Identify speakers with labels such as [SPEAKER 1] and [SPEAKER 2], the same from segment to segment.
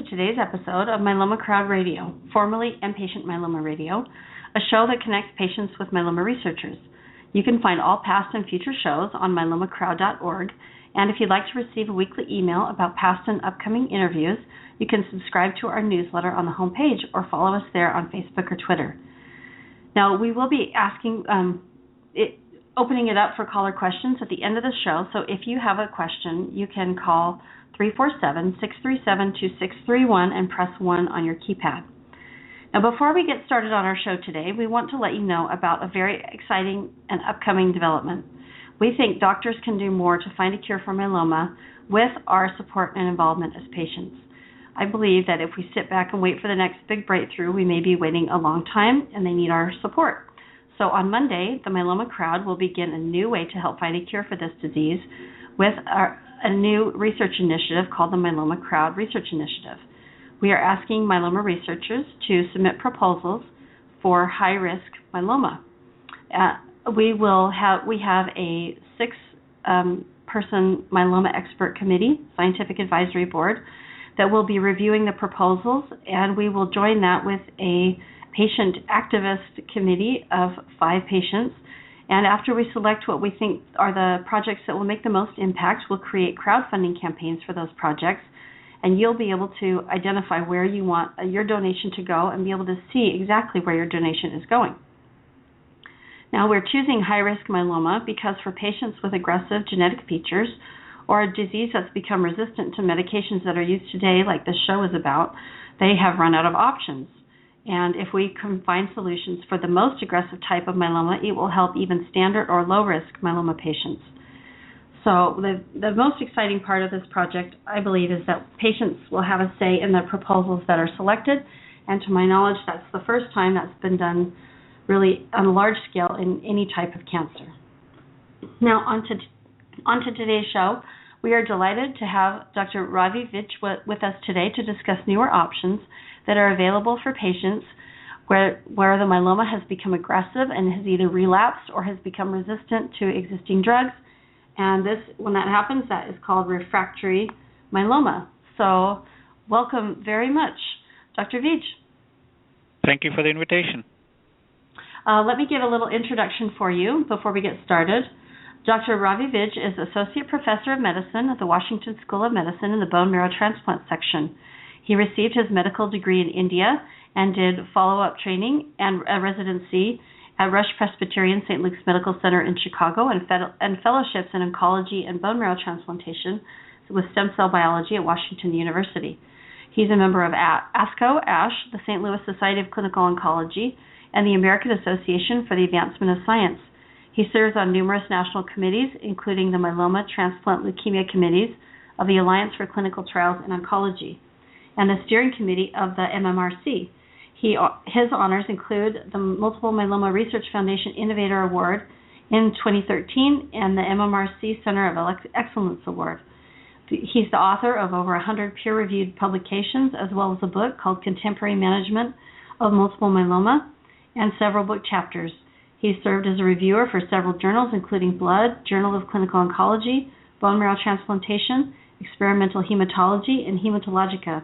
[SPEAKER 1] today's episode of Myeloma Crowd Radio, formerly Inpatient Myeloma Radio, a show that connects patients with myeloma researchers. You can find all past and future shows on myelomacrowd.org, and if you'd like to receive a weekly email about past and upcoming interviews, you can subscribe to our newsletter on the homepage or follow us there on Facebook or Twitter. Now, we will be opening it up for caller questions at the end of the show, so if you have a question, you can call 347-637-2631 and press 1 on your keypad. Now, before we get started on our show today, we want to let you know about a very exciting and upcoming development. We think doctors can do more to find a cure for myeloma with our support and involvement as patients. I believe that if we sit back and wait for the next big breakthrough, we may be waiting a long time, and they need our support. So on Monday, the Myeloma Crowd will begin a new way to help find a cure for this disease with a new research initiative called the Myeloma Crowd Research Initiative. We are asking myeloma researchers to submit proposals for high-risk myeloma. We have a 6-person myeloma expert committee, scientific advisory board, that will be reviewing the proposals, and we will join that with a patient activist committee of 5 patients. And after we select what we think are the projects that will make the most impact, we'll create crowdfunding campaigns for those projects, and you'll be able to identify where you want your donation to go and be able to see exactly where your donation is going. Now, we're choosing high-risk myeloma because for patients with aggressive genetic features or a disease that's become resistant to medications that are used today, like this show is about, they have run out of options. And if we can find solutions for the most aggressive type of myeloma, it will help even standard or low-risk myeloma patients. So the most exciting part of this project, I believe, is that patients will have a say in the proposals that are selected. And to my knowledge, that's the first time that's been done really on a large scale in any type of cancer. Now, on to today's show. We are delighted to have Dr. Ravi Vij with us today to discuss newer options that are available for patients where the myeloma has become aggressive and has either relapsed or has become resistant to existing drugs. And when that happens, that is called refractory myeloma. So welcome very much, Dr. Vij.
[SPEAKER 2] Thank you for the invitation.
[SPEAKER 1] Let me give a little introduction for you before we get started. Dr. Ravi Vij is Associate Professor of Medicine at the Washington School of Medicine in the Bone Marrow Transplant section. He received his medical degree in India and did follow-up training and a residency at Rush Presbyterian St. Luke's Medical Center in Chicago and fellowships in oncology and bone marrow transplantation with stem cell biology at Washington University. He's a member of ASCO, the St. Louis Society of Clinical Oncology, and the American Association for the Advancement of Science. He serves on numerous national committees, including the Myeloma Transplant Leukemia Committees of the Alliance for Clinical Trials in Oncology and the steering committee of the MMRC. His honors include the Multiple Myeloma Research Foundation Innovator Award in 2013 and the MMRC Center of Excellence Award. He's the author of over 100 peer-reviewed publications, as well as a book called Contemporary Management of Multiple Myeloma and several book chapters. He's served as a reviewer for several journals, including Blood, Journal of Clinical Oncology, Bone Marrow Transplantation, Experimental Hematology, and Hematologica.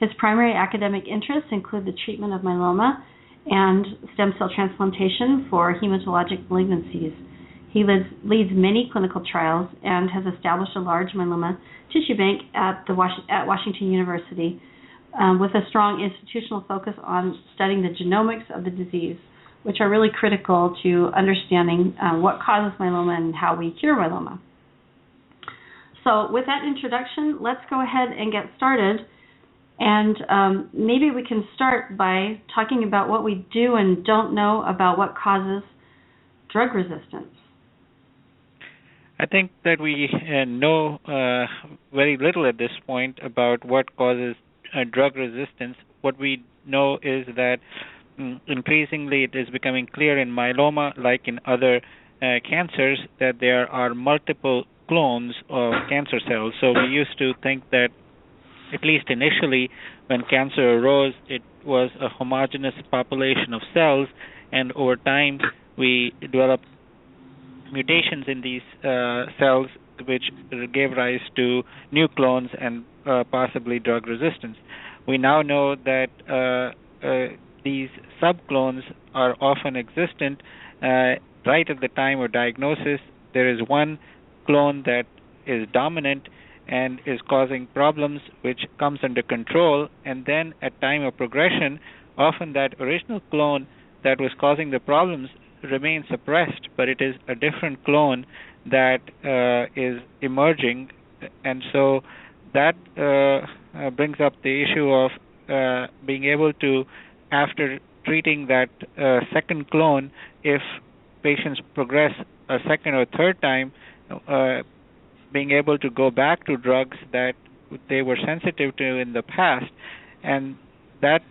[SPEAKER 1] His primary academic interests include the treatment of myeloma and stem cell transplantation for hematologic malignancies. He leads many clinical trials and has established a large myeloma tissue bank at Washington University with a strong institutional focus on studying the genomics of the disease, which are really critical to understanding what causes myeloma and how we cure myeloma. So with that introduction, let's go ahead and get started. And maybe we can start by talking about what we do and don't know about what causes drug resistance.
[SPEAKER 2] I think that we know very little at this point about what causes drug resistance. What we know is that increasingly it is becoming clear in myeloma, like in other cancers, that there are multiple clones of cancer cells. So we used to think that, at least initially, when cancer arose, it was a homogeneous population of cells, and over time we developed mutations in these cells which gave rise to new clones, and possibly drug resistance. We now know that these subclones are often existent right at the time of diagnosis. There is one clone that is dominant and is causing problems, which comes under control, and then at time of progression, often that original clone that was causing the problems remains suppressed, but it is a different clone that is emerging, and so that brings up the issue of being able to, after treating that second clone, if patients progress a second or third time, being able to go back to drugs that they were sensitive to in the past. And that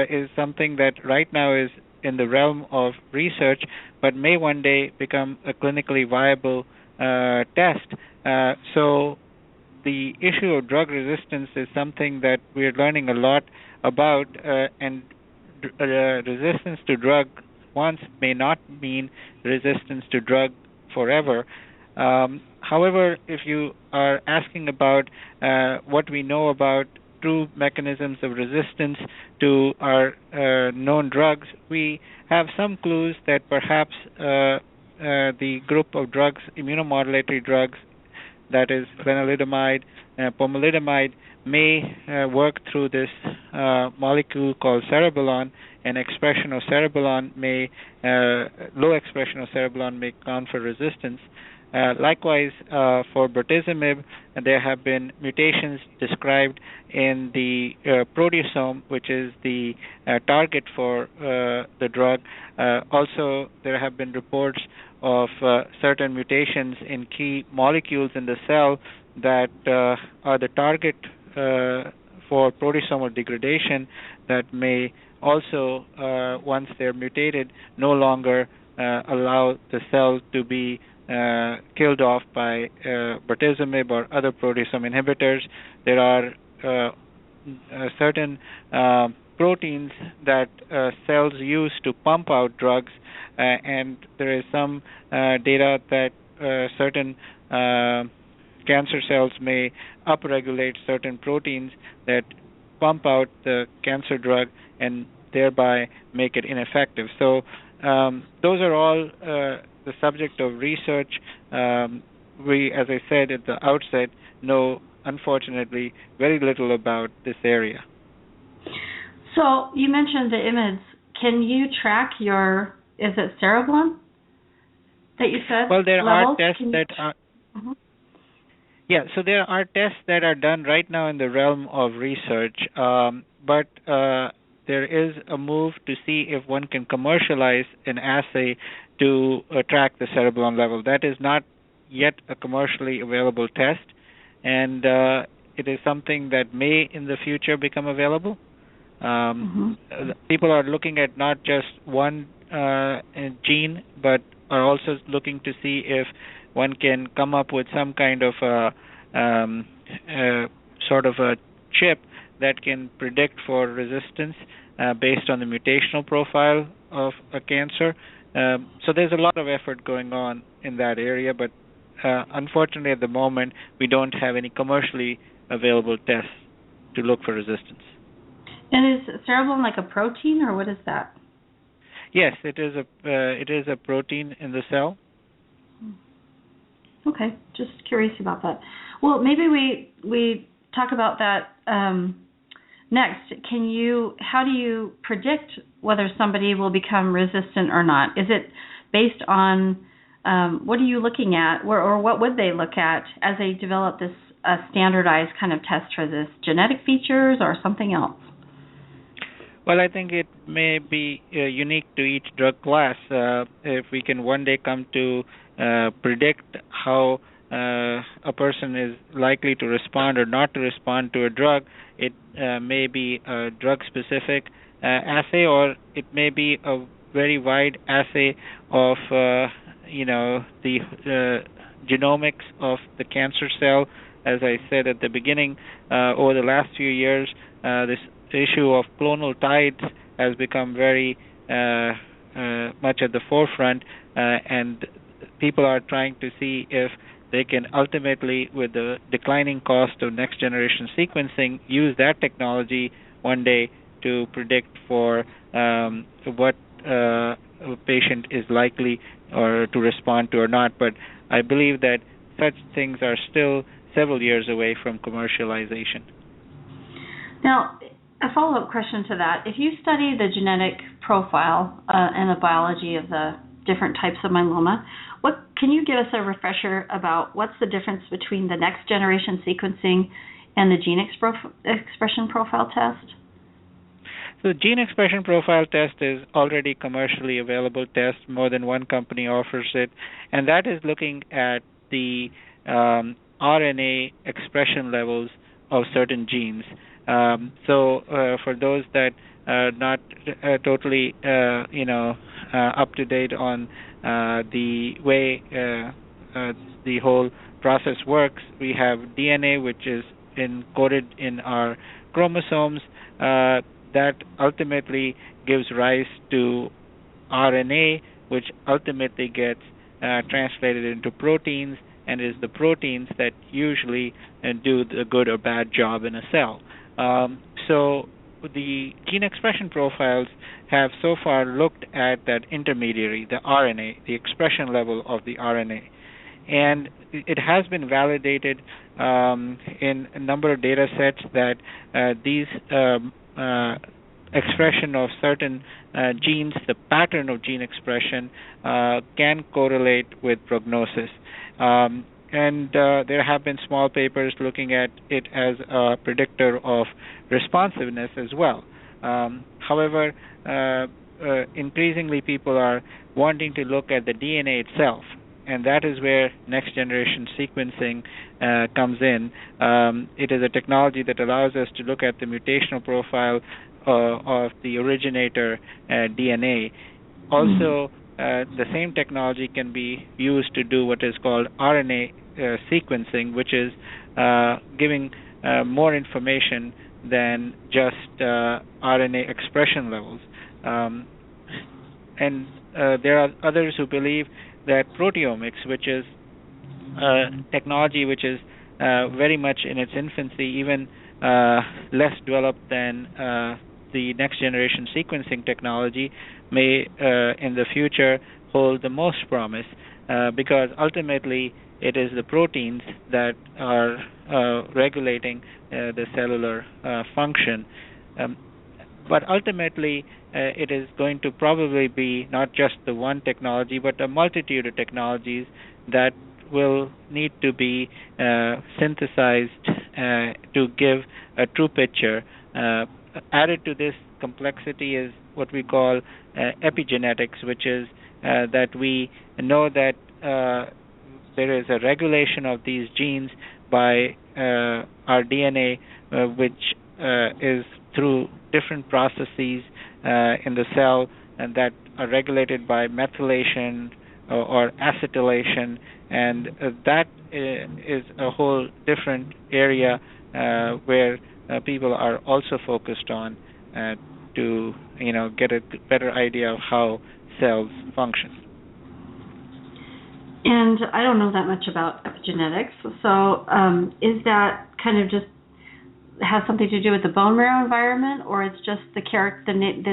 [SPEAKER 2] is something that right now is in the realm of research, but may one day become a clinically viable test. So the issue of drug resistance is something that we're learning a lot about, and resistance to drug once may not mean resistance to drug forever. However, if you are asking about what we know about true mechanisms of resistance to our known drugs, we have some clues that perhaps the group of drugs, immunomodulatory drugs, that is lenalidomide, pomalidomide, may work through this molecule called cerebalon, and expression of cerebalon may, low expression of cerebalon may account for resistance. Likewise, for bortezomib, there have been mutations described in the proteasome, which is the target for the drug. Also, there have been reports of certain mutations in key molecules in the cell that are the target for proteasomal degradation, that may also, once they're mutated, no longer allow the cell to be killed off by bortezomib or other proteasome inhibitors. There are certain proteins that cells use to pump out drugs, and there is some data that certain cancer cells may upregulate certain proteins that pump out the cancer drug and thereby make it ineffective. So those are all the subject of research. We, as I said at the outset, know, unfortunately, very little about this area.
[SPEAKER 1] So you mentioned the IMiDs. Can you track your, is it cereblon that you said?
[SPEAKER 2] Well, there
[SPEAKER 1] levels?
[SPEAKER 2] are tests that are... Mm-hmm. Yeah, so there are tests that are done right now in the realm of research, but there is a move to see if one can commercialize an assay to track the cereblon level. That is not yet a commercially available test, and it is something that may in the future become available. People are looking at not just one gene, but are also looking to see if one can come up with some kind of sort of a chip that can predict for resistance based on the mutational profile of a cancer. So there's a lot of effort going on in that area, but unfortunately at the moment we don't have any commercially available tests to look for resistance.
[SPEAKER 1] And is cereblon like a protein, or what is that?
[SPEAKER 2] Yes, it is a protein in the cell.
[SPEAKER 1] Okay, just curious about that. Well, maybe we talk about that next. How do you predict whether somebody will become resistant or not? Is it based on what are you looking at, or what would they look at as they develop this standardized kind of test for this? Genetic features or something else?
[SPEAKER 2] Well, I think it may be unique to each drug class. If we can one day come to predict how a person is likely to respond or not to respond to a drug, it may be a drug-specific assay, or it may be a very wide assay of the genomics of the cancer cell. As I said at the beginning, over the last few years, this issue of clonal tides has become very much at the forefront, and people are trying to see if they can ultimately, with the declining cost of next generation sequencing, use that technology one day to predict for what a patient is likely or to respond to or not. But I believe that such things are still several years away from commercialization.
[SPEAKER 1] Now, a follow-up question to that. If you study the genetic profile and the biology of the different types of myeloma, can you give us a refresher about what's the difference between the next generation sequencing and the gene expression profile test?
[SPEAKER 2] So the gene expression profile test is already commercially available test. More than one company offers it, and that is looking at the RNA expression levels of certain genes. So for those that are not totally up to date on the way the whole process works, we have DNA, which is encoded in our chromosomes. That ultimately gives rise to RNA, which ultimately gets translated into proteins, and is the proteins that usually do the good or bad job in a cell. So the gene expression profiles have so far looked at that intermediary, the RNA, the expression level of the RNA. And it has been validated in a number of data sets that these expression of certain genes, the pattern of gene expression, can correlate with prognosis. And there have been small papers looking at it as a predictor of responsiveness as well. However, increasingly people are wanting to look at the DNA itself, and that is where next generation sequencing comes in. It is a technology that allows us to look at the mutational profile of the originator DNA. Also, the same technology can be used to do what is called RNA sequencing, which is giving more information than just RNA expression levels. And there are others who believe that proteomics, which is technology which is very much in its infancy, even less developed than the next generation sequencing technology, may in the future hold the most promise, because ultimately it is the proteins that are regulating the cellular function. But ultimately it is going to probably be not just the one technology, but a multitude of technologies that will need to be synthesized to give a true picture. Added to this complexity is what we call epigenetics, which is that we know that there is a regulation of these genes by our DNA, which is through different processes in the cell, and that are regulated by methylation or acetylation, and that is a whole different area where people are also focused on to get a better idea of how cells function.
[SPEAKER 1] And I don't know that much about epigenetics, so is that kind of just has something to do with the bone marrow environment, or it's just the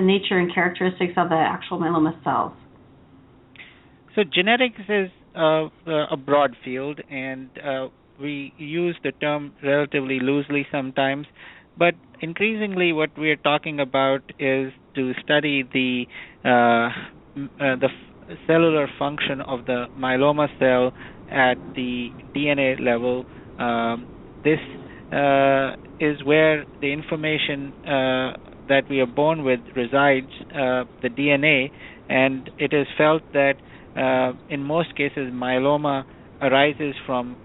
[SPEAKER 1] nature and characteristics of the actual myeloma cells?
[SPEAKER 2] So genetics is a broad field, and we use the term relatively loosely sometimes, but increasingly what we're talking about is to study the cellular function of the myeloma cell at the DNA level. This is where the information that we are born with resides, the DNA, and it is felt that in most cases myeloma arises from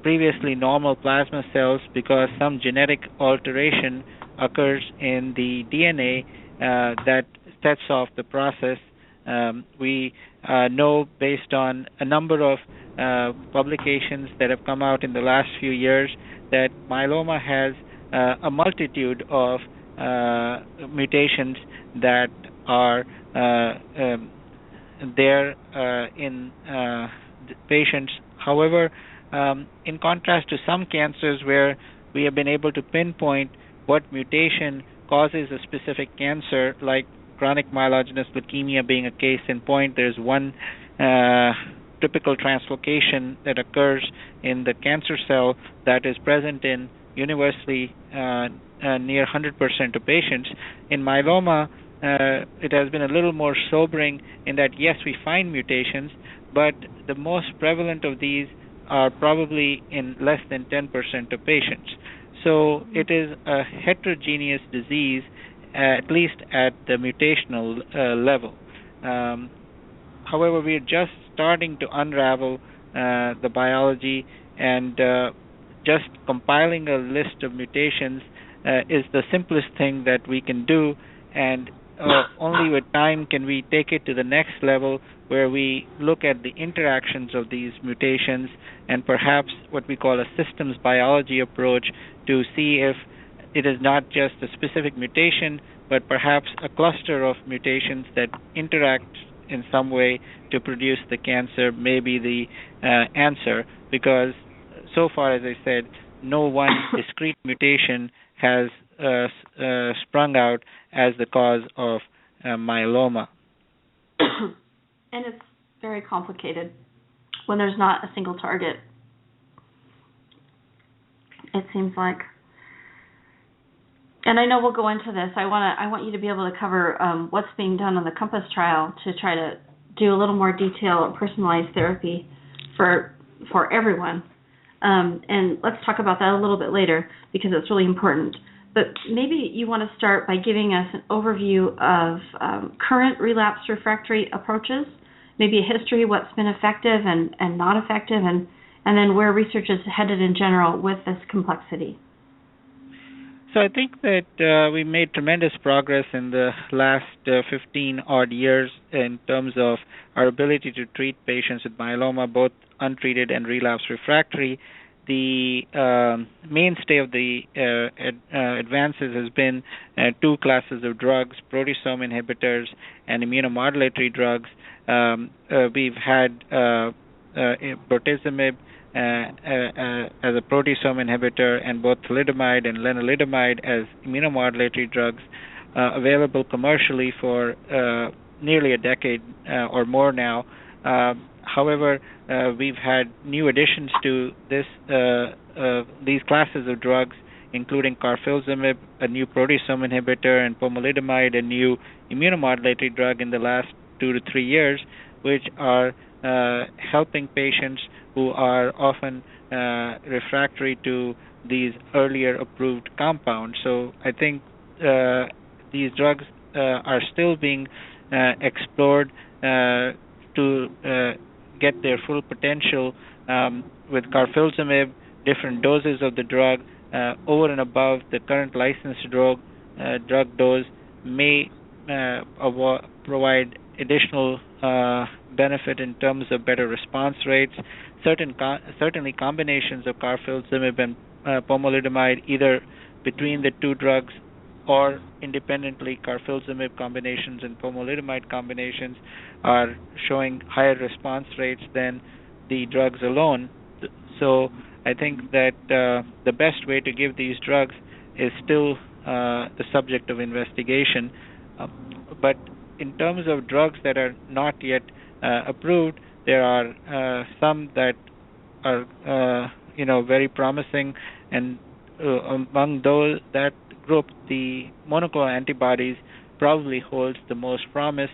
[SPEAKER 2] previously normal plasma cells because some genetic alteration occurs in the DNA that sets off the process. We know based on a number of publications that have come out in the last few years that myeloma has a multitude of mutations that are there in patients. However, in contrast to some cancers where we have been able to pinpoint what mutation causes a specific cancer, like chronic myelogenous leukemia being a case in point, there's one typical translocation that occurs in the cancer cell that is present in universally near 100% of patients. In myeloma, it has been a little more sobering in that, yes, we find mutations, but the most prevalent of these are probably in less than 10% of patients. So it is a heterogeneous disease, at least at the mutational level. However, we are just starting to unravel the biology, and just compiling a list of mutations is the simplest thing that we can do, and only with time can we take it to the next level where we look at the interactions of these mutations and perhaps what we call a systems biology approach to see if it is not just a specific mutation, but perhaps a cluster of mutations that interact in some way to produce the cancer may be the answer, because so far, as I said, no one discrete mutation has sprung out as the cause of myeloma.
[SPEAKER 1] And it's very complicated when there's not a single target, it seems like. And I know we'll go into this. I want you to be able to cover what's being done on the COMPASS trial to try to do a little more detail or personalized therapy for everyone. And let's talk about that a little bit later because it's really important. But maybe you want to start by giving us an overview of current relapsed refractory approaches, maybe a history of what's been effective and not effective, and then where research is headed in general with this complexity.
[SPEAKER 2] So I think that we made tremendous progress in the last 15-odd years in terms of our ability to treat patients with myeloma, both untreated and relapsed refractory. The mainstay of the advances has been two classes of drugs, proteasome inhibitors and immunomodulatory drugs. We've had bortezomib as a proteasome inhibitor, and both thalidomide and lenalidomide as immunomodulatory drugs available commercially for nearly a decade or more now. However, we've had new additions to these classes of drugs, including carfilzomib, a new proteasome inhibitor, and pomalidomide, a new immunomodulatory drug in the last 2 to 3 years, which are helping patients who are often refractory to these earlier approved compounds. So I think these drugs are still being explored to get their full potential. With carfilzomib, different doses of the drug over and above the current licensed drug dose may provide additional benefit in terms of better response rates. Certainly combinations of carfilzomib and pomalidomide, either between the two drugs or independently, carfilzomib combinations and pomalidomide combinations are showing higher response rates than the drugs alone. So I think that the best way to give these drugs is still the subject of investigation. But in terms of drugs that are not yet approved, there are some that are very promising, and among that group, the monoclonal antibodies probably holds the most promise,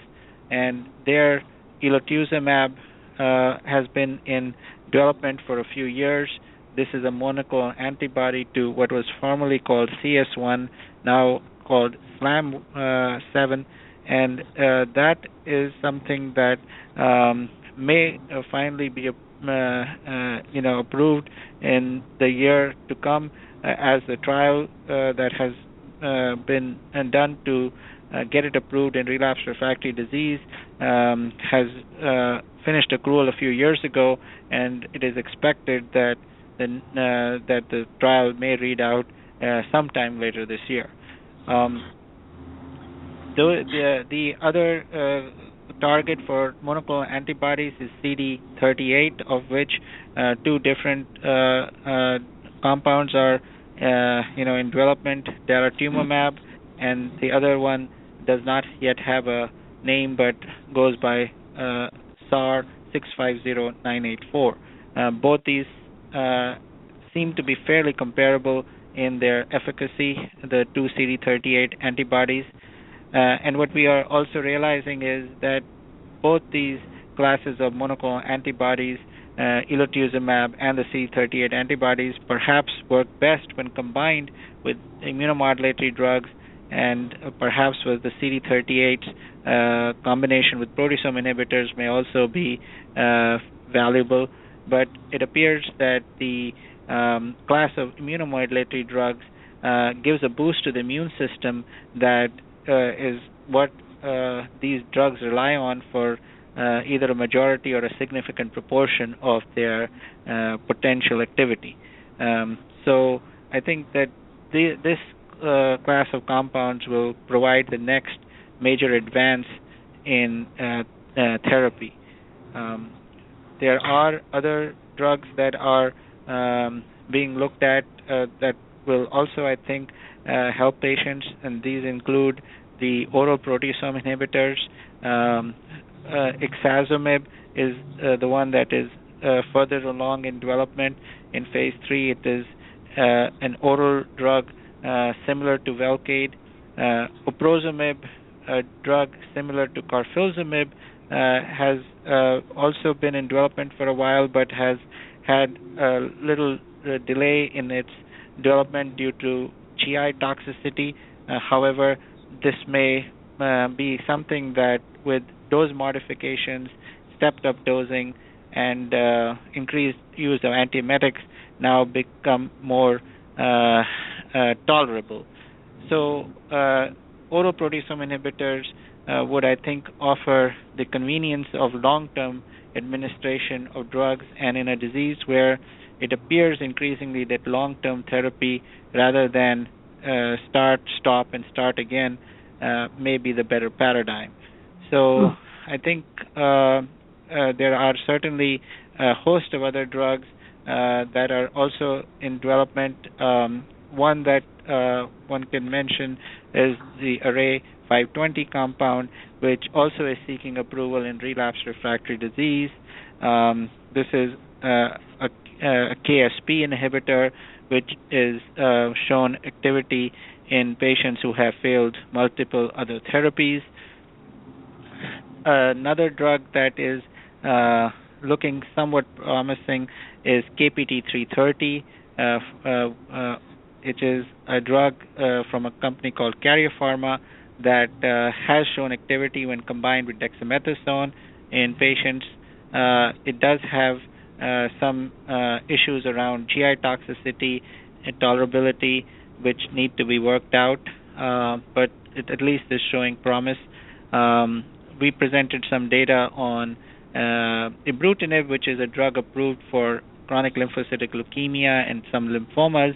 [SPEAKER 2] and their elotuzumab has been in development for a few years. This is a monoclonal antibody to what was formerly called CS1, now called SLAM7, and that is something that may finally be approved in the year to come, as the trial that has been done to get it approved in relapsed refractory disease has finished accrual a few years ago, and it is expected that the trial may read out sometime later this year. The other target for monoclonal antibodies is CD38, of which two different compounds are in development, daratumumab, and the other one does not yet have a name but goes by SAR 650984. Both these seem to be fairly comparable in their efficacy, the two CD38 antibodies. And what we are also realizing is that both these classes of monoclonal antibodies, elotuzumab and the CD38 antibodies, perhaps work best when combined with immunomodulatory drugs, and perhaps with the CD38 combination with proteasome inhibitors may also be valuable. But it appears that the class of immunomodulatory drugs gives a boost to the immune system that is what these drugs rely on for either a majority or a significant proportion of their potential activity. So I think that this class of compounds will provide the next major advance in therapy. There are other drugs that are being looked at that will also, I think, help patients, and these include the oral proteasome inhibitors. Ixazomib is the one that is further along in development. In phase 3, it is an oral drug similar to Velcade. Oprozomib, a drug similar to carfilzomib, has also been in development for a while, but has had a little delay in its development due to GI toxicity. However, this may be something that with dose modifications, stepped up dosing, and increased use of antiemetics now become more tolerable. So oral proteasome inhibitors would, I think, offer the convenience of long-term administration of drugs, and in a disease where it appears increasingly that long-term therapy rather than start, stop, and start again may be the better paradigm. So I think there are certainly a host of other drugs that are also in development. One that one can mention is the Array 520 compound, which also is seeking approval in relapsed refractory disease. This is a KSP inhibitor, which is shown activity in patients who have failed multiple other therapies. Another drug that is looking somewhat promising is KPT-330. It is a drug from a company called Carrier Pharma that has shown activity when combined with dexamethasone in patients. It does have some issues around GI toxicity and tolerability, which need to be worked out, but it at least is showing promise. We presented some data on ibrutinib, which is a drug approved for chronic lymphocytic leukemia and some lymphomas,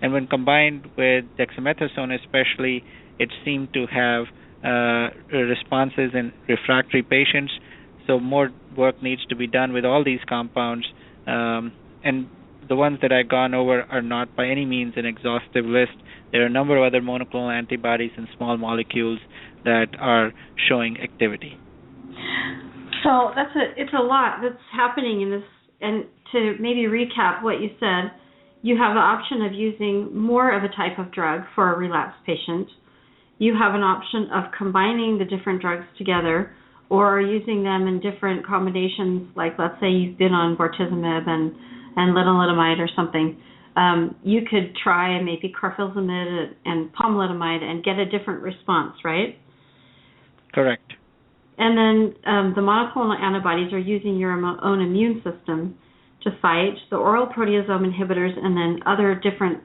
[SPEAKER 2] and when combined with dexamethasone especially, it seemed to have responses in refractory patients. So more work needs to be done with all these compounds, and the ones that I've gone over are not by any means an exhaustive list. There are a number of other monoclonal antibodies and small molecules that are showing activity.
[SPEAKER 1] So it's a lot that's happening in this. And to maybe recap what you said, you have the option of using more of a type of drug for a relapsed patient. You have an option of combining the different drugs together or using them in different combinations, like let's say you've been on bortezomib and lenalidomide or something. You could try maybe carfilzomib and pomalidomide and get a different response, right?
[SPEAKER 2] Correct.
[SPEAKER 1] And then the monoclonal antibodies are using your own immune system to fight the oral proteasome inhibitors and then other different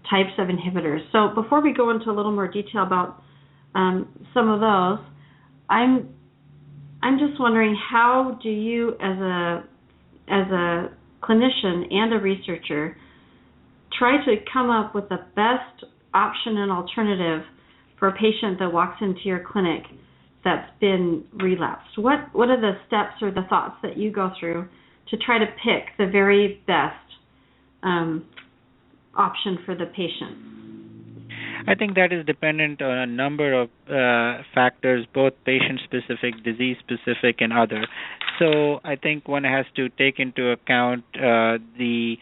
[SPEAKER 1] types of inhibitors. So before we go into a little more detail about some of those, I'm just wondering, how do you, as a clinician and a researcher, try to come up with the best option and alternative for a patient that walks into your clinic that's been relapsed, what are the steps or the thoughts that you go through to try to pick the very best option for the patient?
[SPEAKER 2] I think that is dependent on a number of factors, both patient-specific, disease-specific, and other. So I think one has to take into account the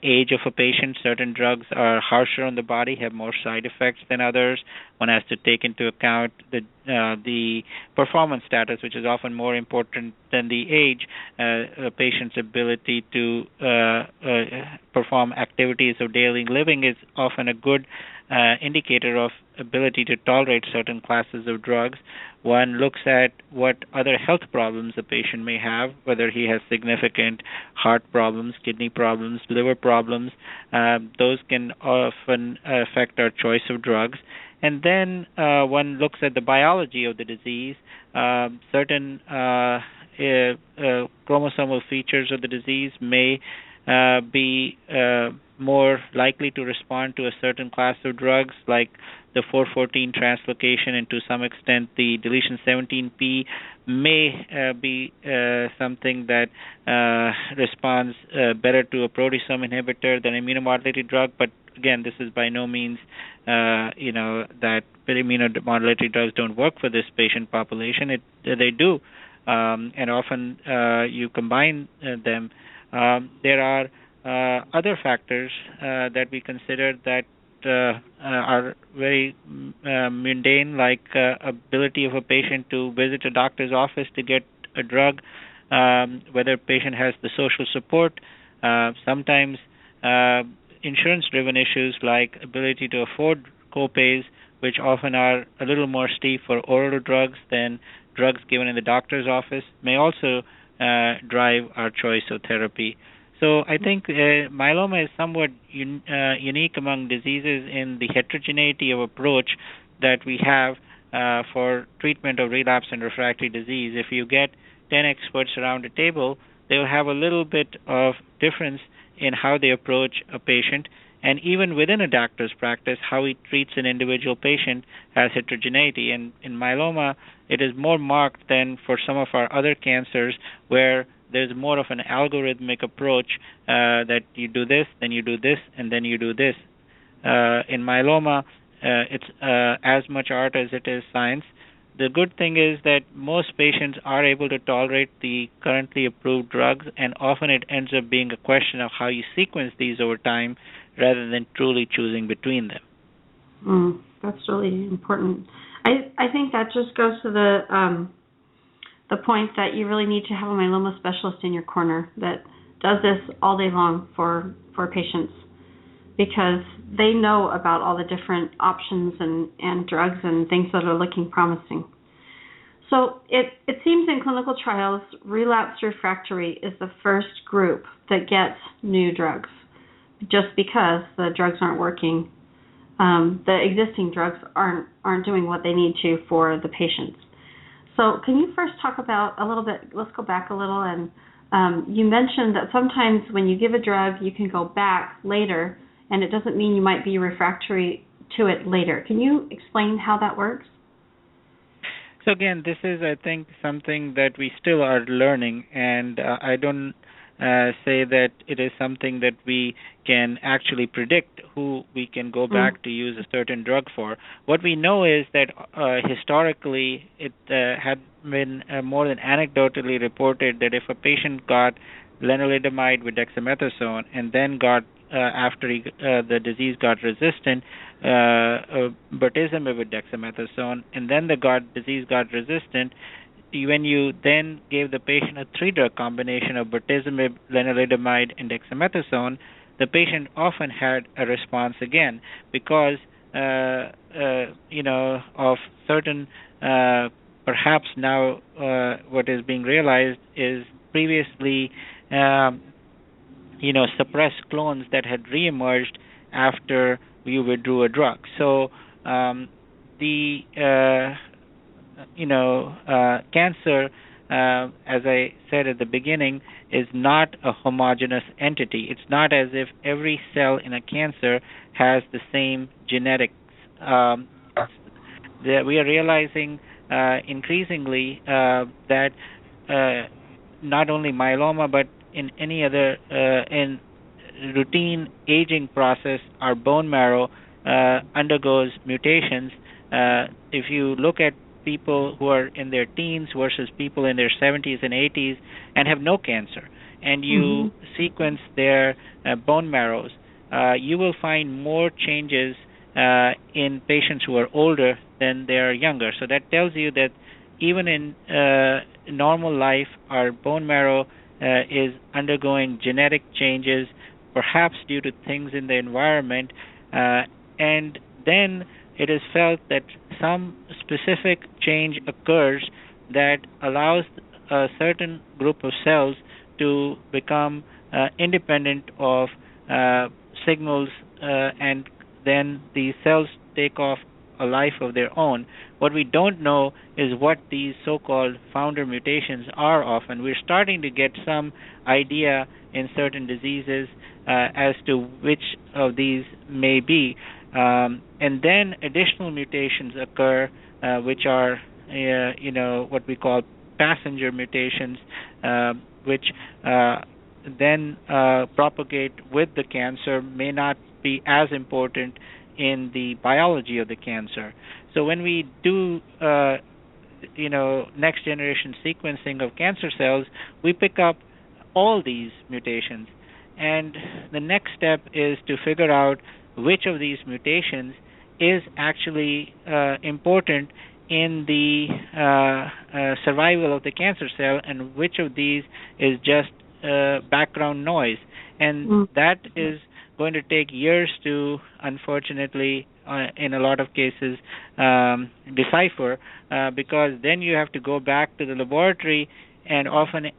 [SPEAKER 2] age of a patient. Certain drugs are harsher on the body, have more side effects than others. One has to take into account the performance status, which is often more important than the age. A patient's ability to perform activities of daily living is often a good indicator of ability to tolerate certain classes of drugs. One looks at what other health problems the patient may have, whether he has significant heart problems, kidney problems, liver problems. Those can often affect our choice of drugs. And then one looks at the biology of the disease. Certain chromosomal features of the disease may be more likely to respond to a certain class of drugs, like the 414 translocation, and to some extent the deletion 17p may be something that responds better to a proteasome inhibitor than immunomodulated drug. But again, this is by no means that immunomodulatory drugs don't work for this patient population. They do, and often you combine them. There are other factors that we consider that are very mundane, like ability of a patient to visit a doctor's office to get a drug, whether a patient has the social support. Sometimes insurance-driven issues like ability to afford copays, which often are a little more steep for oral drugs than drugs given in the doctor's office, may also drive our choice of therapy. So I think myeloma is somewhat unique among diseases in the heterogeneity of approach that we have for treatment of relapsed and refractory disease. If you get 10 experts around a table, they will have a little bit of difference in how they approach a patient, and even within a doctor's practice, how he treats an individual patient has heterogeneity. And in myeloma, it is more marked than for some of our other cancers, where there's more of an algorithmic approach that you do this, then you do this, and then you do this. In myeloma, it's as much art as it is science. The good thing is that most patients are able to tolerate the currently approved drugs, and often it ends up being a question of how you sequence these over time rather than truly choosing between them.
[SPEAKER 1] That's really important. I think that just goes to the point that you really need to have a myeloma specialist in your corner that does this all day long for patients, because they know about all the different options and drugs and things that are looking promising. So it seems in clinical trials, relapsed refractory is the first group that gets new drugs, just because the drugs aren't working. The existing drugs aren't doing what they need to for the patients. So can you first talk about a little bit, let's go back a little, and you mentioned that sometimes when you give a drug, you can go back later, and it doesn't mean you might be refractory to it later. Can you explain how that works?
[SPEAKER 2] So again, this is, I think, something that we still are learning, and I don't say that it is something that we can actually predict who we can go back to use a certain drug for. What we know is that historically it had been more than anecdotally reported that if a patient got lenalidomide with dexamethasone and then got after the disease got resistant, bortezomib with dexamethasone, and then the disease got resistant, when you then gave the patient a 3-drug combination of bortezomib, lenalidomide, and dexamethasone, the patient often had a response again because, of certain, perhaps now what is being realized is previously, suppressed clones that had reemerged after you withdrew a drug. So cancer, as I said at the beginning, is not a homogeneous entity. It's not as if every cell in a cancer has the same genetics. We are realizing increasingly that not only myeloma but in any other in routine aging process, our bone marrow undergoes mutations. If you look at people who are in their teens versus people in their 70s and 80s and have no cancer, and you sequence their bone marrows, you will find more changes in patients who are older than they are younger. So that tells you that even in normal life, our bone marrow is undergoing genetic changes, perhaps due to things in the environment, and then it is felt that some specific change occurs that allows a certain group of cells to become independent of signals, and then these cells take off a life of their own. What we don't know is what these so-called founder mutations are often. We're starting to get some idea in certain diseases as to which of these may be. And then additional mutations occur, which are, what we call passenger mutations, which then propagate with the cancer, may not be as important in the biology of the cancer. So when we do, next generation sequencing of cancer cells, we pick up all these mutations. And the next step is to figure out which of these mutations is actually important in the survival of the cancer cell, and which of these is just background noise. And that is going to take years to, unfortunately, in a lot of cases, decipher, because then you have to go back to the laboratory and often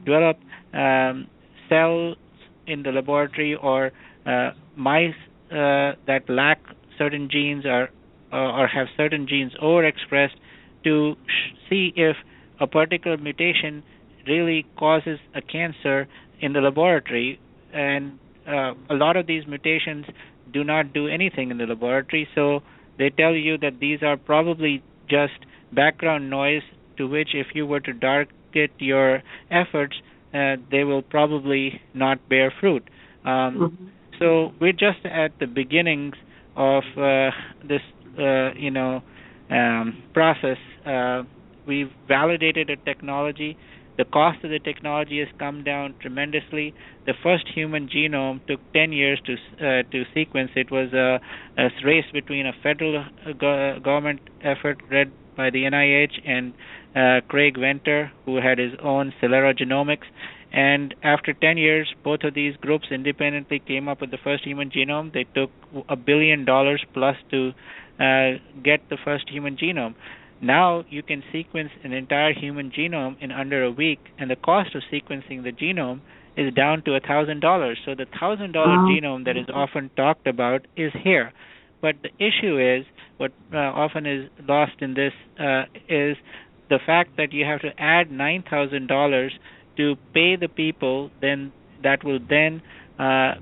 [SPEAKER 2] develop cells in the laboratory or mice that lack certain genes or have certain genes overexpressed to see if a particular mutation really causes a cancer in the laboratory. And a lot of these mutations do not do anything in the laboratory, so they tell you that these are probably just background noise to which, if you were to target your efforts, they will probably not bear fruit. So we're just at the beginnings of this, process. We've validated a technology. The cost of the technology has come down tremendously. The first human genome took 10 years to sequence. It was a race between a federal government effort led by the NIH and Craig Venter, who had his own Celera Genomics. And after 10 years, both of these groups independently came up with the first human genome. They took $1 billion plus to get the first human genome. Now you can sequence an entire human genome in under a week, and the cost of sequencing the genome is down to $1,000. So the $1,000 genome that is often talked about is here. But the issue is, what often is lost in this is the fact that you have to add $9,000 to pay the people then that will then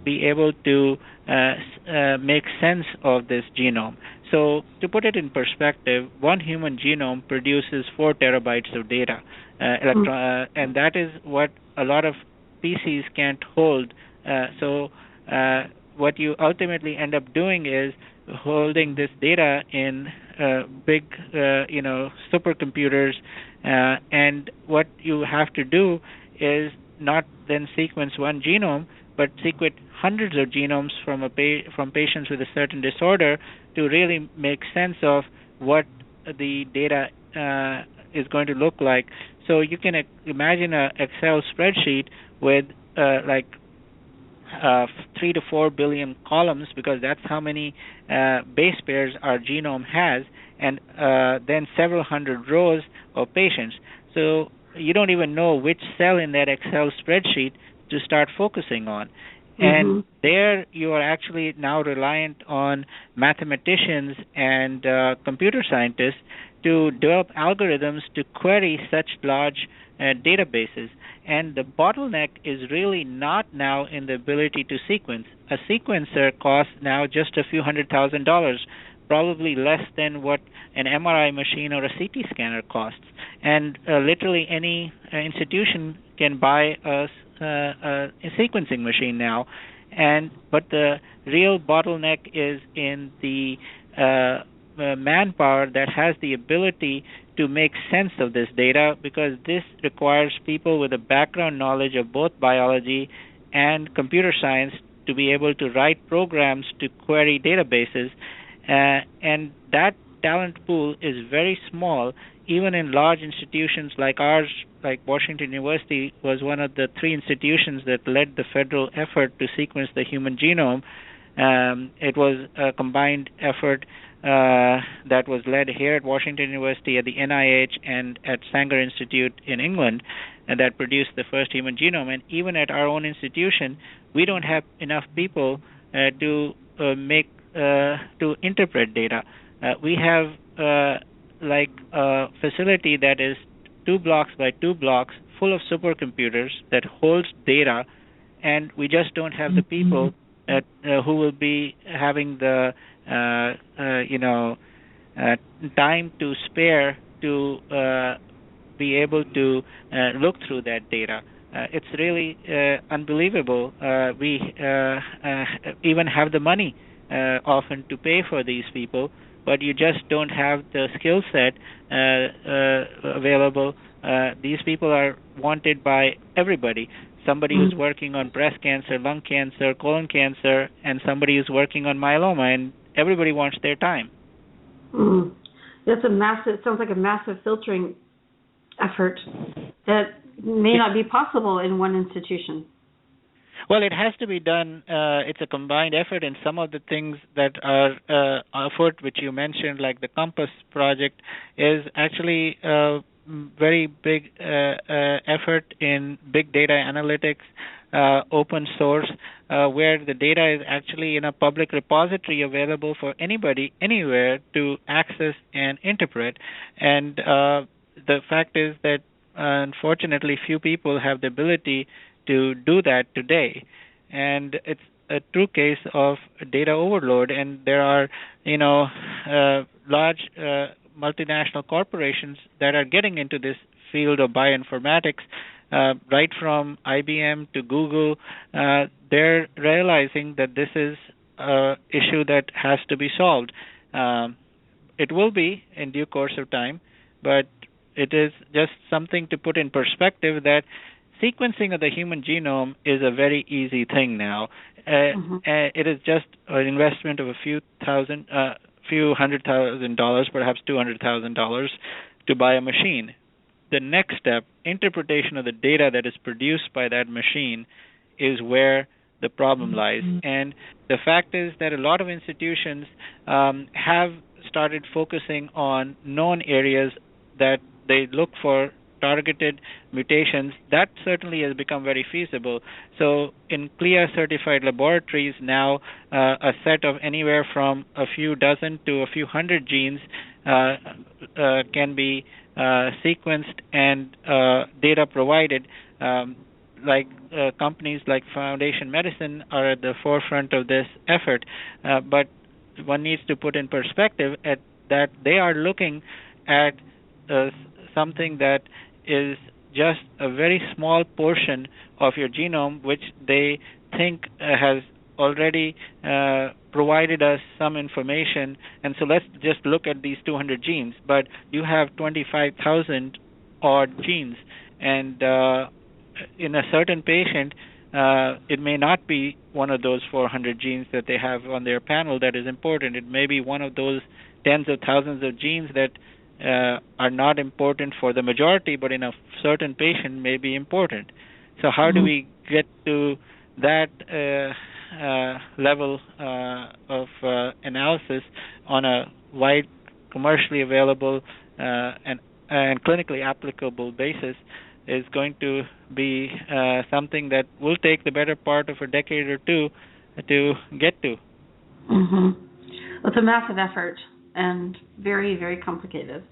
[SPEAKER 2] be able to make sense of this genome. So to put it in perspective, one human genome produces 4 terabytes of data, and that is what a lot of PCs can't hold. So what you ultimately end up doing is holding this data in big, supercomputers, and what you have to do is not then sequence one genome, but sequence hundreds of genomes from patients with a certain disorder to really make sense of what the data is going to look like. So you can imagine an Excel spreadsheet with 3 to 4 billion columns, because that's how many base pairs our genome has, and then several hundred rows of patients. So you don't even know which cell in that Excel spreadsheet to start focusing on. And there you are actually now reliant on mathematicians and computer scientists to develop algorithms to query such large databases. And the bottleneck is really not now in the ability to sequence. A sequencer costs now just a few $100,000, probably less than what an MRI machine or a CT scanner costs. And literally any institution can buy a sequencing machine now. But the real bottleneck is in the manpower that has the ability to make sense of this data, because this requires people with a background knowledge of both biology and computer science to be able to write programs to query databases. And that talent pool is very small, even in large institutions like ours, like Washington University was one of the 3 institutions that led the federal effort to sequence the human genome. It was a combined effort that was led here at Washington University, at the NIH, and at Sanger Institute in England, and that produced the first human genome. And even at our own institution, we don't have enough people to interpret data. We have like a facility that is 2 blocks by 2 blocks, full of supercomputers that holds data, and we just don't have the people who will be having the time to spare to be able to look through that data. It's really unbelievable. We even have the money often to pay for these people, but you just don't have the skill set available. These people are wanted by everybody. Somebody who's working on breast cancer, lung cancer, colon cancer, and somebody who's working on myeloma, and everybody wants their time.
[SPEAKER 1] That's a massive. It sounds like a massive filtering effort that may not be possible in one institution.
[SPEAKER 2] Well, it has to be done. It's a combined effort, and some of the things that are afoot, which you mentioned, like the Compass project, is actually very big effort in big data analytics, open source, where the data is actually in a public repository available for anybody, anywhere to access and interpret. And the fact is that unfortunately few people have the ability to do that today. And it's a true case of data overload, and there are, large multinational corporations that are getting into this field of bioinformatics, right from IBM to Google. They're realizing that this is an issue that has to be solved. It will be in due course of time, but it is just something to put in perspective that sequencing of the human genome is a very easy thing now. It is just an investment of a few $100,000, perhaps $200,000, to buy a machine. The next step, interpretation of the data that is produced by that machine, is where the problem lies. And the fact is that a lot of institutions have started focusing on known areas that they look for targeted mutations. That certainly has become very feasible. So in CLIA-certified laboratories now, a set of anywhere from a few dozen to a few hundred genes can be sequenced and data provided. Companies like Foundation Medicine are at the forefront of this effort, but one needs to put in perspective that they are looking at something that is just a very small portion of your genome, which they think has already provided us some information. And so let's just look at these 200 genes, but you have 25,000 odd genes, and in a certain patient, it may not be one of those 400 genes that they have on their panel that is important. It may be one of those tens of thousands of genes that are not important for the majority, but in a certain patient may be important. So how do we get to that level of analysis on a wide, commercially available and clinically applicable basis is going to be something that will take the better part of a decade or two to get to.
[SPEAKER 1] It's a massive effort and very, very complicated.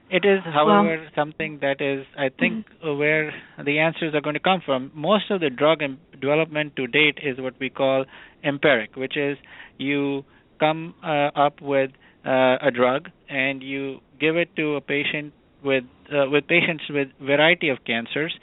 [SPEAKER 2] It is, however, something that is, I think, where the answers are going to come from. Most of the drug development to date is what we call empiric, which is you come up with a drug, and you give it to a patient with patients with variety of cancers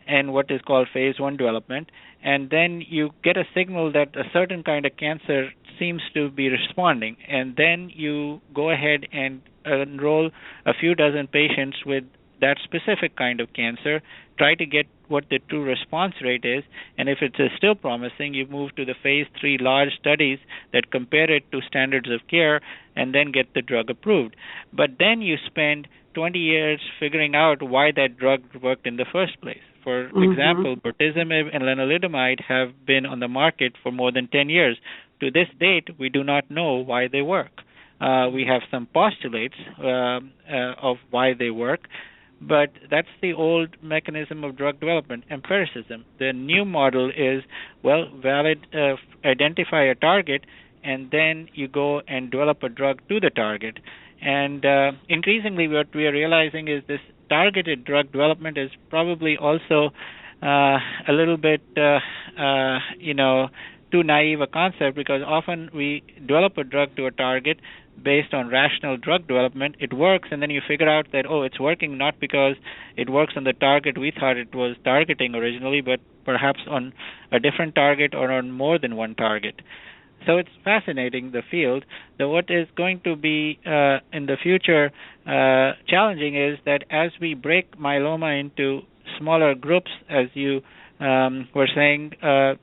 [SPEAKER 2] and what is called phase 1 development, and then you get a signal that a certain kind of cancer seems to be responding, and then you go ahead and enroll a few dozen patients with that specific kind of cancer, try to get what the true response rate is, and if it is still promising, you move to the phase 3 large studies that compare it to standards of care and then get the drug approved. But then you spend 20 years figuring out why that drug worked in the first place. For example, bortezomib and lenalidomide have been on the market for more than 10 years. To this date, we do not know why they work. We have some postulates of why they work, but that's the old mechanism of drug development, empiricism. The new model is, identify a target, and then you go and develop a drug to the target. And increasingly what we are realizing is this targeted drug development is probably also a little bit, too naive a concept, because often we develop a drug to a target based on rational drug development. It works, and then you figure out that, it's working not because it works on the target we thought it was targeting originally, but perhaps on a different target or on more than one target. So it's fascinating, the field. So what is going to be in the future challenging is that as we break myeloma into smaller groups, as you were saying,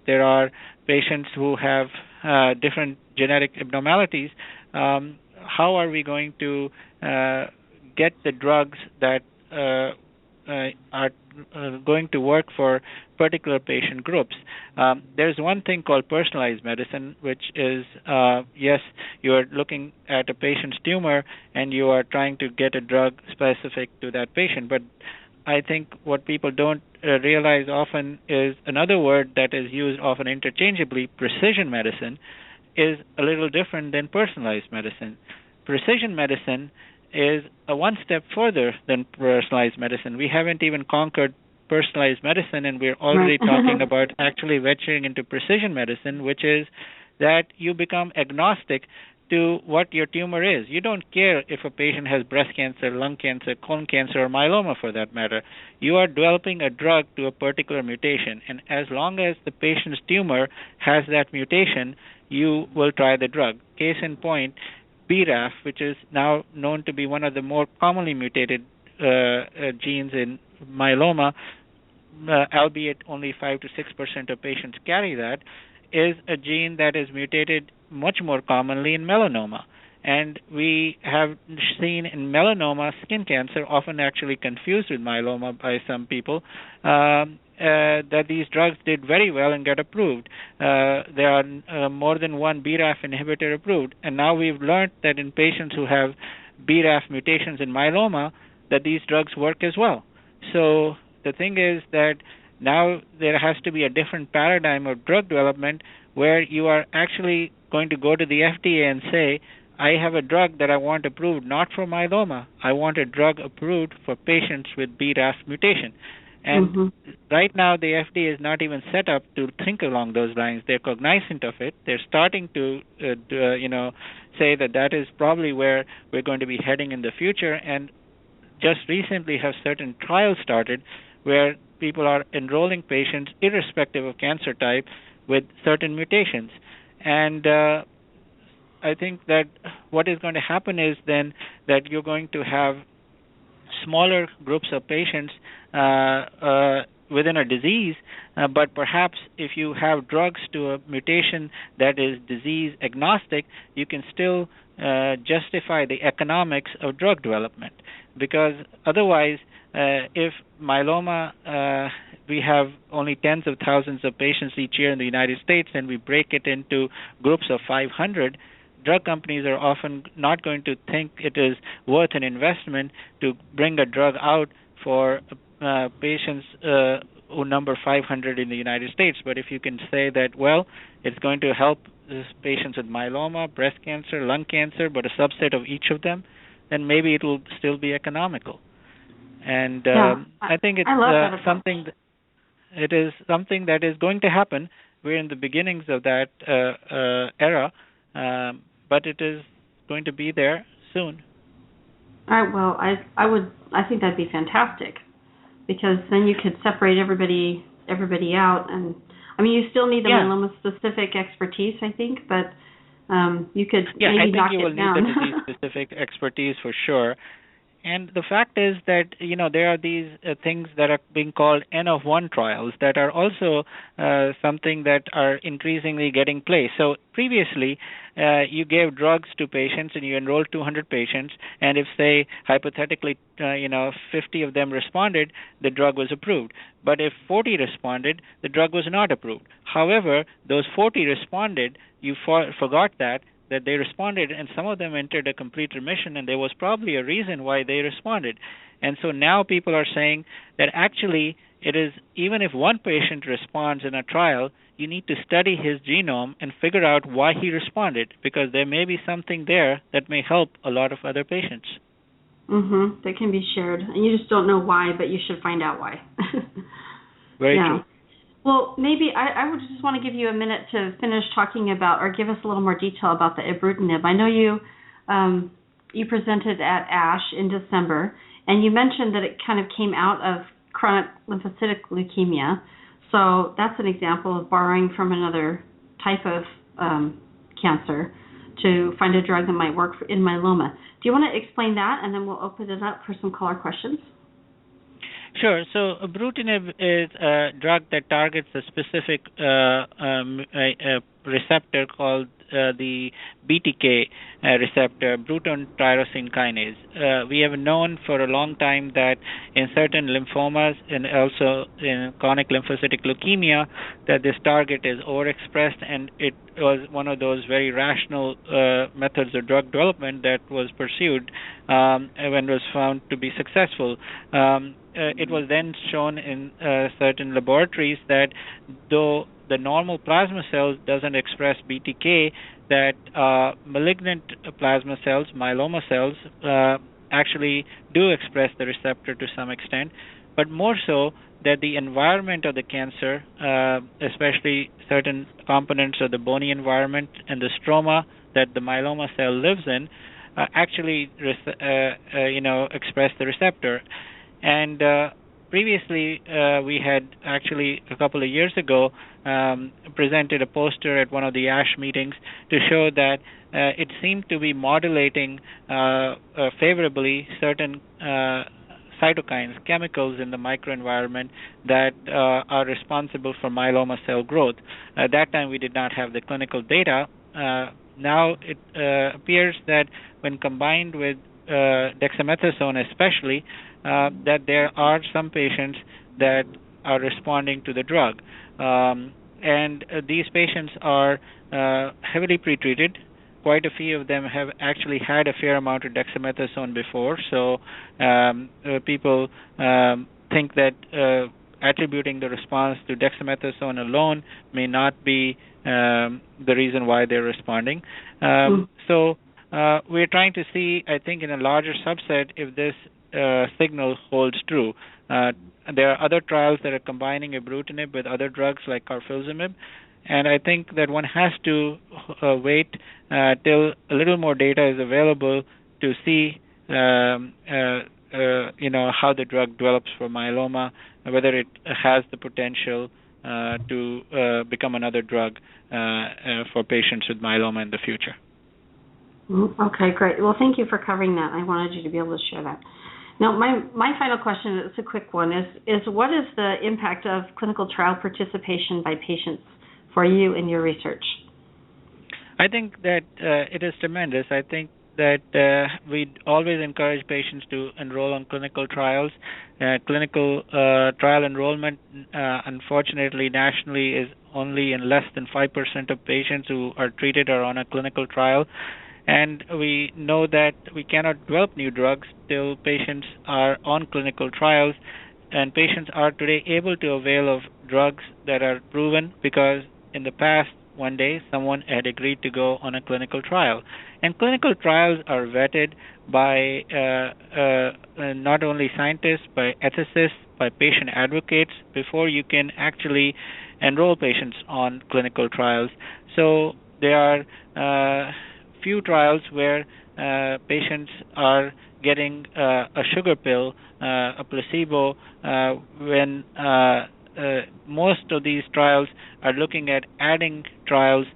[SPEAKER 2] there are patients who have different genetic abnormalities. How are we going to get the drugs that are going to work for particular patient groups? There's one thing called personalized medicine, which is, yes, you are looking at a patient's tumor and you are trying to get a drug specific to that patient. But I think what people don't realize often is another word that is used often interchangeably, precision medicine, is a little different than personalized medicine. Precision medicine is a one step further than personalized medicine. We haven't even conquered personalized medicine, and we're already talking about actually venturing into precision medicine, which is that you become agnostic to what your tumor is. You don't care if a patient has breast cancer, lung cancer, colon cancer, or myeloma for that matter. You are developing a drug to a particular mutation, and as long as the patient's tumor has that mutation, you will try the drug. Case in point, BRAF, which is now known to be one of the more commonly mutated genes in myeloma, albeit only 5 to 6% of patients carry that, is a gene that is mutated much more commonly in melanoma. And we have seen in melanoma, skin cancer, often actually confused with myeloma by some people, that these drugs did very well and got approved. There are more than one BRAF inhibitor approved. And now we've learned that in patients who have BRAF mutations in myeloma, that these drugs work as well. So the thing is that now there has to be a different paradigm of drug development where you are actually going to go to the FDA and say, I have a drug that I want approved not for myeloma. I want a drug approved for patients with BRAF mutation. And right now the FDA is not even set up to think along those lines. They're cognizant of it. They're starting to, say that is probably where we're going to be heading in the future. And just recently have certain trials started where people are enrolling patients irrespective of cancer type with certain mutations. And I think that what is going to happen is then that you're going to have smaller groups of patients within a disease, but perhaps if you have drugs to a mutation that is disease agnostic, you can still justify the economics of drug development. Because otherwise, if myeloma, we have only tens of thousands of patients each year in the United States, and we break it into groups of 500, drug companies are often not going to think it is worth an investment to bring a drug out for patients who number 500 in the United States. But if you can say that, it's going to help patients with myeloma, breast cancer, lung cancer, but a subset of each of them, then maybe it will still be economical. And I think it's something. It is something that is going to happen. We're in the beginnings of that era, but it is going to be there soon.
[SPEAKER 1] All right. Well, I think that'd be fantastic, because then you could separate everybody out, and I mean, you still need the myeloma specific expertise, I think, but you could maybe knock it down.
[SPEAKER 2] Yeah, I think you will need the disease specific expertise for sure. And the fact is that, there are these things that are being called N of 1 trials that are also something that are increasingly getting placed. So previously, you gave drugs to patients and you enrolled 200 patients, and if, say, hypothetically, 50 of them responded, the drug was approved. But if 40 responded, the drug was not approved. However, those 40 responded, you forgot that they responded, and some of them entered a complete remission, and there was probably a reason why they responded. And so now people are saying that actually it is, even if one patient responds in a trial, you need to study his genome and figure out why he responded, because there may be something there that may help a lot of other patients.
[SPEAKER 1] That can be shared, and you just don't know why, but you should find out why.
[SPEAKER 2] Very true.
[SPEAKER 1] Well, maybe I would just want to give you a minute to finish talking about, or give us a little more detail about the ibrutinib. I know you presented at ASH in December, and you mentioned that it kind of came out of chronic lymphocytic leukemia. So that's an example of borrowing from another type of cancer to find a drug that might work in myeloma. Do you want to explain that, and then we'll open it up for some caller questions?
[SPEAKER 2] Sure. So ibrutinib is a drug that targets a specific receptor called the BTK receptor, Bruton tyrosine kinase. We have known for a long time that in certain lymphomas and also in chronic lymphocytic leukemia that this target is overexpressed, and it was one of those very rational methods of drug development that was pursued and was found to be successful. It was then shown in certain laboratories that though the normal plasma cells doesn't express BTK, that malignant plasma cells, myeloma cells, actually do express the receptor to some extent, but more so that the environment of the cancer, especially certain components of the bony environment and the stroma that the myeloma cell lives in, actually express the receptor. And previously, we had actually a couple of years ago presented a poster at one of the ASH meetings to show that it seemed to be modulating favorably certain cytokines, chemicals in the microenvironment that are responsible for myeloma cell growth. At that time, we did not have the clinical data. Now it appears that when combined with dexamethasone especially, that there are some patients that are responding to the drug. And these patients are heavily pretreated. Quite a few of them have actually had a fair amount of dexamethasone before, so people think that attributing the response to dexamethasone alone may not be the reason why they're responding. So we're trying to see, I think, in a larger subset if this signal holds true. There are other trials that are combining ibrutinib with other drugs like carfilzomib, and I think that one has to wait till a little more data is available to see, how the drug develops for myeloma, whether it has the potential to become another drug for patients with myeloma in the future.
[SPEAKER 1] Okay, great. Well, thank you for covering that. I wanted you to be able to share that. Now, my final question, it's a quick one, is what is the impact of clinical trial participation by patients for you in your research?
[SPEAKER 2] I think that it is tremendous. I think that we always encourage patients to enroll on clinical trials. Clinical trial enrollment, unfortunately, nationally is only in less than 5% of patients who are treated are on a clinical trial. And we know that we cannot develop new drugs till patients are on clinical trials, and patients are today able to avail of drugs that are proven because in the past one day someone had agreed to go on a clinical trial. And clinical trials are vetted by not only scientists, by ethicists, by patient advocates before you can actually enroll patients on clinical trials. So they are few trials where patients are getting a sugar pill, a placebo, when most of these trials are looking at adding drugs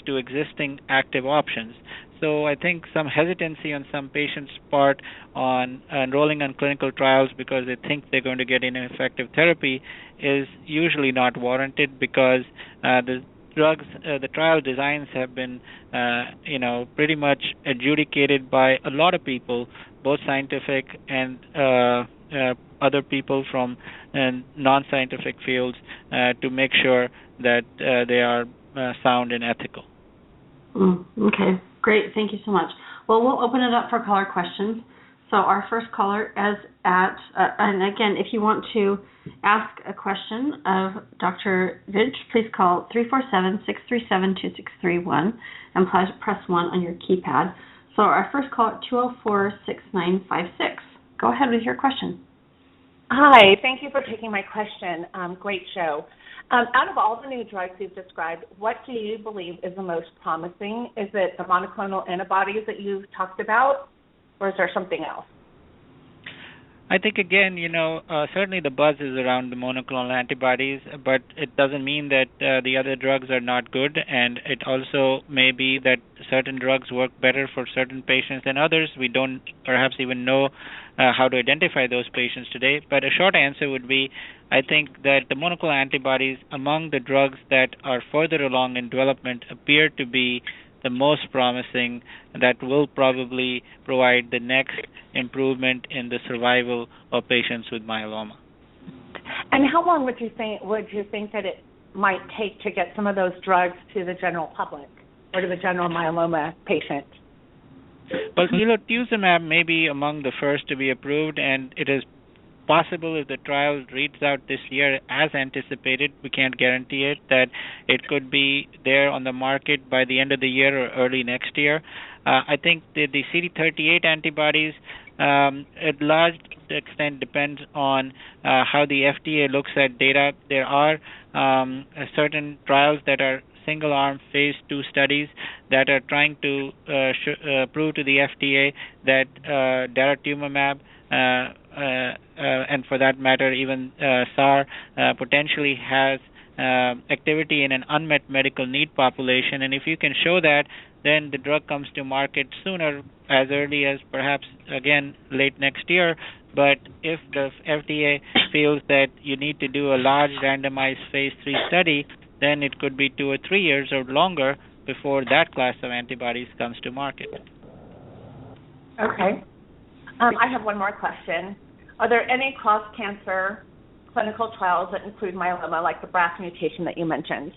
[SPEAKER 2] to existing active options. So I think some hesitancy on some patients' part on enrolling on clinical trials because they think they're going to get ineffective therapy is usually not warranted, because the trial designs have been, pretty much adjudicated by a lot of people, both scientific and other people from non-scientific fields, to make sure that they are sound and ethical.
[SPEAKER 1] Okay, great. Thank you so much. Well, we'll open it up for caller questions. So our first caller is and again, if you want to ask a question of Dr. Vij, please call 347-637-2631 and press 1 on your keypad. So our first call at 204-6956. Go ahead with your question.
[SPEAKER 3] Hi, thank you for taking my question. Great show. Out of all the new drugs you've described, what do you believe is the most promising? Is it the monoclonal antibodies that you've talked about, or is there something else?
[SPEAKER 2] I think, again, certainly the buzz is around the monoclonal antibodies, but it doesn't mean that the other drugs are not good, and it also may be that certain drugs work better for certain patients than others. We don't perhaps even know how to identify those patients today, but a short answer would be, I think that the monoclonal antibodies among the drugs that are further along in development appear to be the most promising, that will probably provide the next improvement in the survival of patients with myeloma.
[SPEAKER 3] And how long would you think that it might take to get some of those drugs to the general public or to the general myeloma patient?
[SPEAKER 2] Well, elotuzumab may be among the first to be approved, and it is possible, if the trial reads out this year as anticipated, we can't guarantee it, that it could be there on the market by the end of the year or early next year. I think the CD38 antibodies, at large extent, depends on how the FDA looks at data. There are certain trials that are single-arm phase 2 studies that are trying to prove to the FDA that daratumumab and for that matter even SAR potentially has activity in an unmet medical need population, and if you can show that, then the drug comes to market sooner, as early as perhaps again late next year. But if the FDA feels that you need to do a large randomized phase 3 study, then it could be 2 or 3 years or longer before that class of antibodies comes to market.
[SPEAKER 3] Okay. I have one more question. Are there any cross-cancer clinical trials that include myeloma, like the BRAF mutation that you mentioned?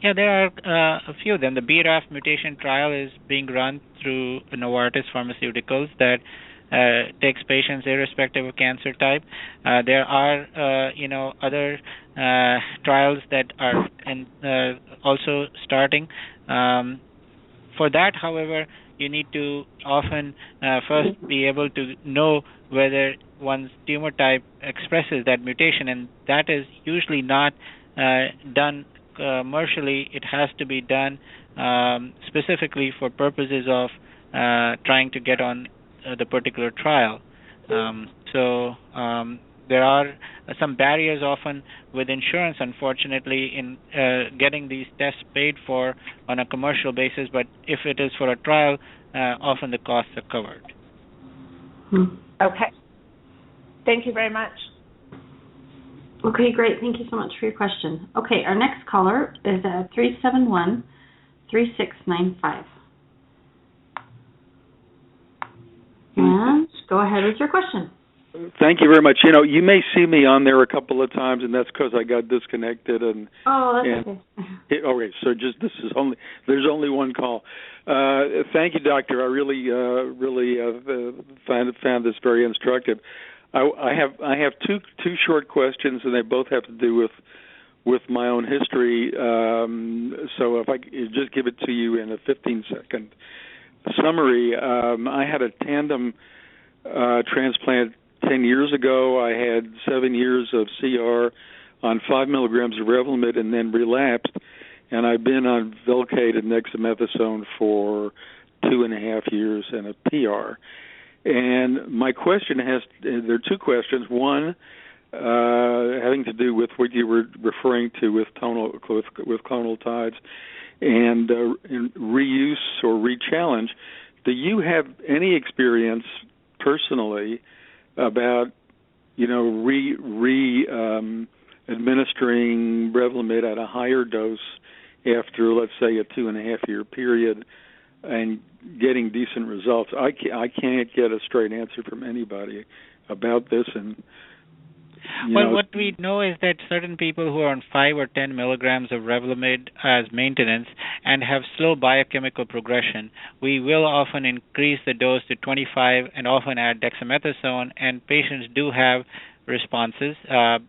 [SPEAKER 2] Yeah, there are a few of them. The BRAF mutation trial is being run through Novartis Pharmaceuticals that takes patients irrespective of cancer type. There are, other trials that are also starting. For that, however, you need to often first be able to know whether one's tumor type expresses that mutation, and that is usually not done commercially. It has to be done specifically for purposes of trying to get on the particular trial. There are some barriers often with insurance, unfortunately, in getting these tests paid for on a commercial basis, but if it is for a trial, often the costs are covered.
[SPEAKER 3] Okay. Thank you very much.
[SPEAKER 1] Okay, great. Thank you so much for your question. Okay, our next caller is 371-3695. And go ahead with your question.
[SPEAKER 4] Thank you very much. You may see me on there a couple of times, and that's because I got disconnected. Okay. Okay, so there's only one call. Thank you, doctor. I really found this very instructive. I have two short questions, and they both have to do with my own history. So if I could just give it to you in a 15-second summary. I had a tandem transplant 10 years ago. I had 7 years of CR on 5 milligrams of Revlimid and then relapsed. and I've been on Velcade and dexamethasone for 2.5 years and a PR. And my question there are two questions. One, having to do with what you were referring to with clonal tides and reuse or rechallenge. Do you have any experience personally about, administering Revlimid at a higher dose after, let's say, a 2.5-year period and getting decent results? I can't get a straight answer from anybody about this. And
[SPEAKER 2] what we know is that certain people who are on 5 or 10 milligrams of Revlimid as maintenance and have slow biochemical progression, we will often increase the dose to 25 and often add dexamethasone, and patients do have responses.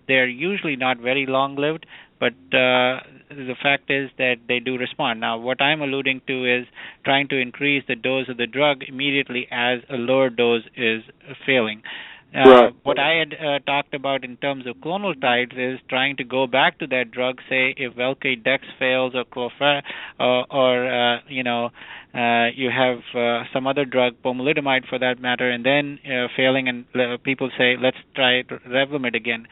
[SPEAKER 2] They're usually not very long-lived, but the fact is that they do respond. Now, what I'm alluding to is trying to increase the dose of the drug immediately as a lower dose is failing. What I had talked about in terms of clonal tides is trying to go back to that drug, say if Velcade Dex fails or you have some other drug, pomalidomide for that matter, and then failing, and people say, let's try Revlimid again.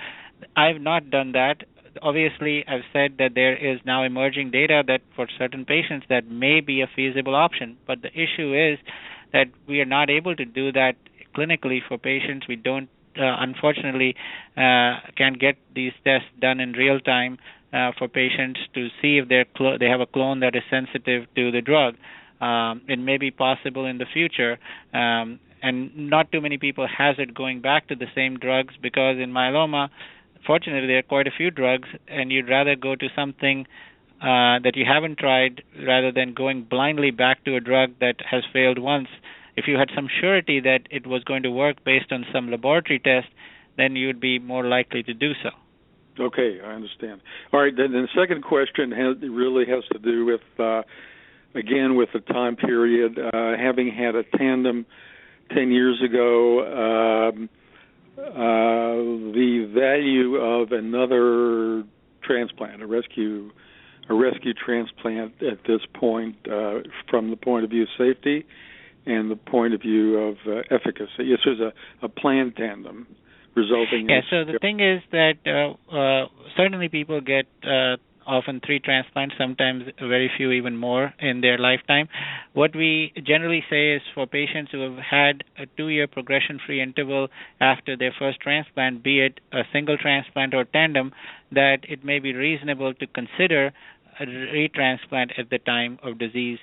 [SPEAKER 2] I've not done that. Obviously, I've said that there is now emerging data that for certain patients that may be a feasible option, but the issue is that we are not able to do that clinically for patients. We don't, unfortunately, can get these tests done in real time for patients to see if they have a clone that is sensitive to the drug. It may be possible in the future, and not too many people hazard going back to the same drugs because in myeloma, fortunately, there are quite a few drugs, and you'd rather go to something that you haven't tried rather than going blindly back to a drug that has failed once. If you had some surety that it was going to work based on some laboratory test, then you'd be more likely to do so.
[SPEAKER 4] Okay, I understand. All right, then the second question really has to do with, again, with the time period. Having had a tandem 10 years ago, the value of another transplant, a rescue transplant at this point, from the point of view of safety and the point of view of efficacy. Yes, there's a planned tandem resulting in...
[SPEAKER 2] Yeah, so the thing is that certainly people get often 3 transplants, sometimes very few even more in their lifetime. What we generally say is for patients who have had a 2-year progression-free interval after their first transplant, be it a single transplant or tandem, that it may be reasonable to consider a retransplant at the time of disease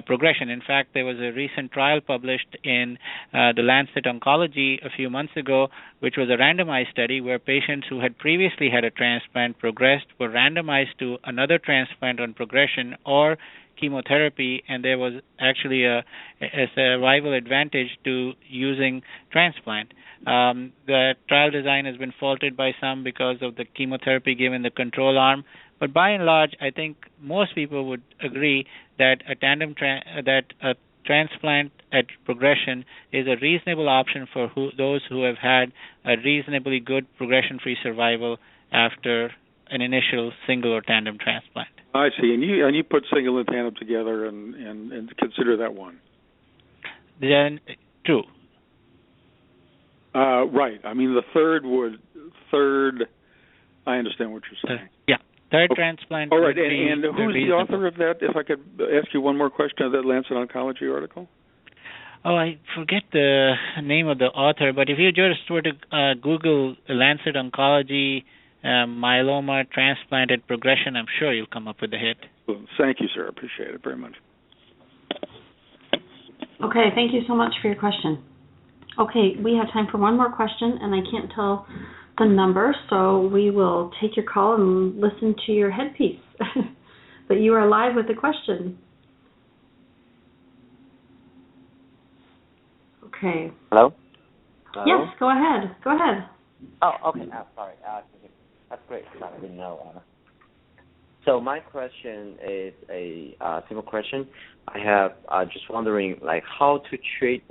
[SPEAKER 2] progression. In fact, there was a recent trial published in the Lancet Oncology a few months ago, which was a randomized study where patients who had previously had a transplant progressed were randomized to another transplant on progression or chemotherapy, and there was actually a survival advantage to using transplant. The trial design has been faulted by some because of the chemotherapy given the control arm, but by and large, I think most people would agree that a transplant at progression is a reasonable option for those who have had a reasonably good progression-free survival after an initial single or tandem transplant.
[SPEAKER 4] I see, and you put single and tandem together and consider that one.
[SPEAKER 2] Then true.
[SPEAKER 4] Right. I mean, the third. I understand what you're saying.
[SPEAKER 2] Yeah. Third transplant.
[SPEAKER 4] All right, and who's the author of that? If I could ask you one more question of that Lancet Oncology article.
[SPEAKER 2] Oh, I forget the name of the author, but if you just were to Google Lancet Oncology myeloma transplanted progression, I'm sure you'll come up with a hit.
[SPEAKER 4] Well, thank you, sir. I appreciate it very much.
[SPEAKER 1] Okay, thank you so much for your question. Okay, we have time for one more question, and I can't tell the number, so we will take your call and listen to your headpiece. But you are live with the question. Okay.
[SPEAKER 5] Hello?
[SPEAKER 1] Yes, go ahead. Go ahead.
[SPEAKER 5] Oh, okay. Sorry. That's great. I didn't know. So my question is a simple question. I have just wondering, like, how to treat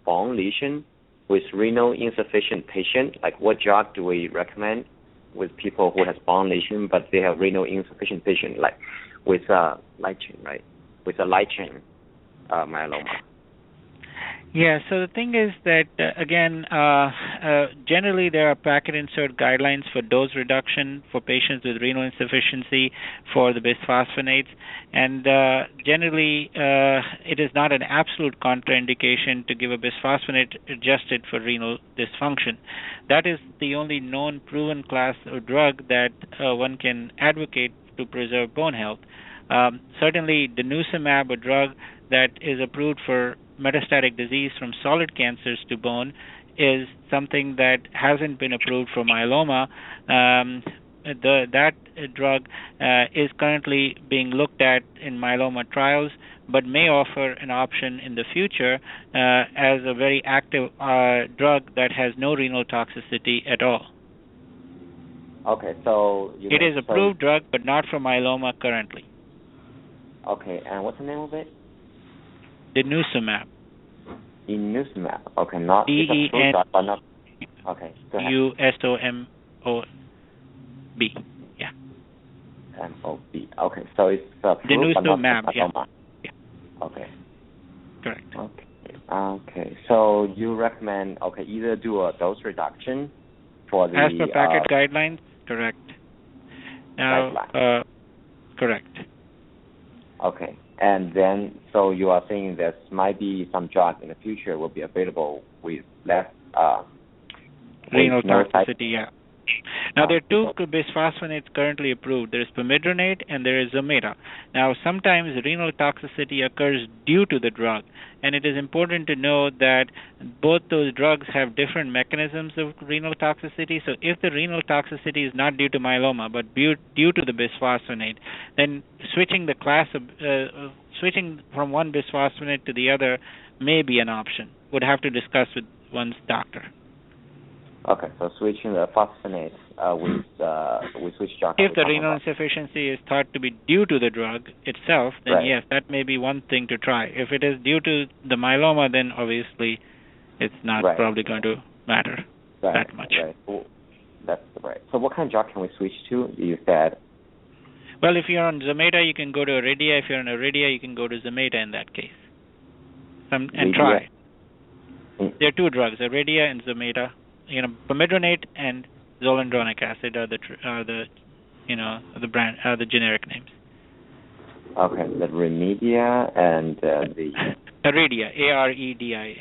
[SPEAKER 5] bone lesion with renal insufficient patient. Like, what drug do we recommend with people who has bone lesion but they have renal insufficient patient? Like, with light chain, right? With a light chain myeloma.
[SPEAKER 2] Yeah, so the thing is that, generally there are packet insert guidelines for dose reduction for patients with renal insufficiency for the bisphosphonates, and generally it is not an absolute contraindication to give a bisphosphonate adjusted for renal dysfunction. That is the only known proven class of drug that one can advocate to preserve bone health. Certainly, denosumab, a drug that is approved for metastatic disease from solid cancers to bone, is something that hasn't been approved for myeloma. That drug is currently being looked at in myeloma trials, but may offer an option in the future as a very active drug that has no renal toxicity at all.
[SPEAKER 5] Okay, so
[SPEAKER 2] it is approved drug, but not for myeloma currently.
[SPEAKER 5] Okay, and what's the name of it?
[SPEAKER 2] Denosumab.
[SPEAKER 5] Denosumab. Okay, not
[SPEAKER 2] DEN
[SPEAKER 5] but not. Okay, go ahead.
[SPEAKER 2] USOMOB. Yeah.
[SPEAKER 5] MOB. Okay, so it's approved but not myeloma.
[SPEAKER 2] Yeah.
[SPEAKER 5] Okay.
[SPEAKER 2] Correct.
[SPEAKER 5] Okay. So you recommend either do a dose reduction for the
[SPEAKER 2] as per packet guidelines. Correct. Now, correct.
[SPEAKER 5] Okay. And then, so you are saying there might be some drug in the future will be available with less
[SPEAKER 2] renal toxicity, yeah. Now, there are two bisphosphonates currently approved. There is pamidronate and there is Zometa. Now, sometimes renal toxicity occurs due to the drug, and it is important to know that both those drugs have different mechanisms of renal toxicity. So if the renal toxicity is not due to myeloma, but due to the bisphosphonate, then switching the class of switching from one bisphosphonate to the other may be an option. Would have to discuss with one's doctor.
[SPEAKER 5] Okay, so switching the phosphonates with which drug?
[SPEAKER 2] If the renal insufficiency is thought to be due to the drug itself, then
[SPEAKER 5] right.
[SPEAKER 2] Yes, that may be one thing to try. If it is due to the myeloma, then obviously it's not
[SPEAKER 5] right.
[SPEAKER 2] probably going to matter that much.
[SPEAKER 5] Right. Well, that's right. So what kind of drug can we switch to? You said.
[SPEAKER 2] Well, if you're on Zometa, you can go to Iridia. If you're on Iridia, you can go to Zometa in that case. And try. There are two drugs, Iridia and Zometa. Pamidronate and zoledronic acid are the brand the generic names.
[SPEAKER 5] Okay, the Remedia and the
[SPEAKER 2] Iridia, AREDIA.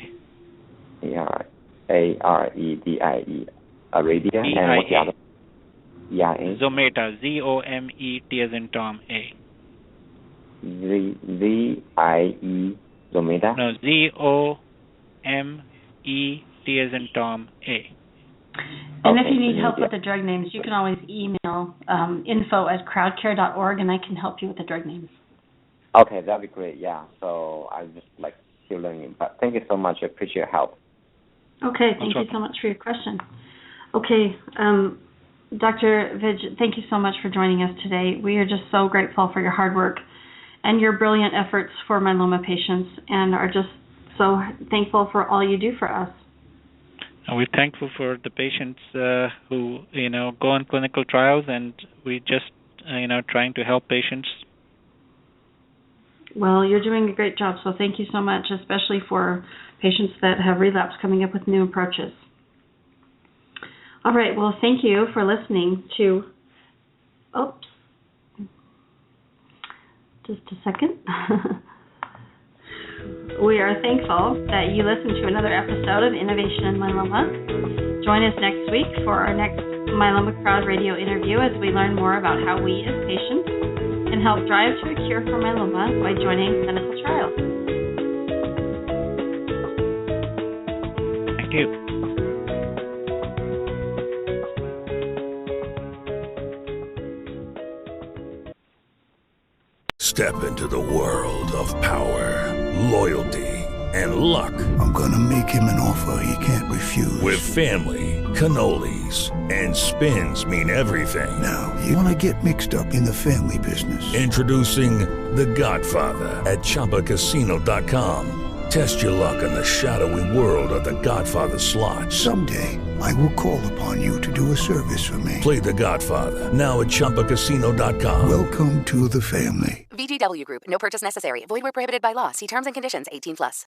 [SPEAKER 5] AREDIE. Iridia, and what's the other? EIA.
[SPEAKER 2] Zometa, ZOMET as in Tom A.
[SPEAKER 5] ZIE Zometa.
[SPEAKER 2] No, ZOMET as in Tom A.
[SPEAKER 1] And if you need help with the drug names, you can always email info@crowdcare.org, and I can help you with the drug names.
[SPEAKER 5] Okay, that'd be great. Yeah. So I just still learning, but thank you so much. I appreciate your help.
[SPEAKER 1] Okay, thank you so much for your question. Okay, Dr. Vij, thank you so much for joining us today. We are just so grateful for your hard work and your brilliant efforts for myeloma patients, and are just so thankful for all you do for us.
[SPEAKER 2] And we're thankful for the patients who go on clinical trials, and we just trying to help patients.
[SPEAKER 1] Well, you're doing a great job, so thank you so much, especially for patients that have relapsed coming up with new approaches. All right, well, thank you for listening to, just a second. We are thankful that you listened to another episode of Innovation in Myeloma. Join us next week for our next Myeloma Crowd radio interview as we learn more about how we as patients can help drive to a cure for myeloma by joining clinical trials.
[SPEAKER 2] Thank you.
[SPEAKER 6] Step into the world of power, loyalty, and luck.
[SPEAKER 7] I'm gonna make him an offer he can't refuse.
[SPEAKER 6] With family, cannolis, and spins mean everything.
[SPEAKER 7] Now, you wanna get mixed up in the family business.
[SPEAKER 6] Introducing The Godfather at ChumbaCasino.com. Test your luck in the shadowy world of The Godfather slot.
[SPEAKER 7] Someday, I will call upon you to do a service for me.
[SPEAKER 6] Play The Godfather now at ChumbaCasino.com.
[SPEAKER 7] Welcome to the family.
[SPEAKER 8] VGW Group. No purchase necessary. Void where prohibited by law. See terms and conditions. 18+.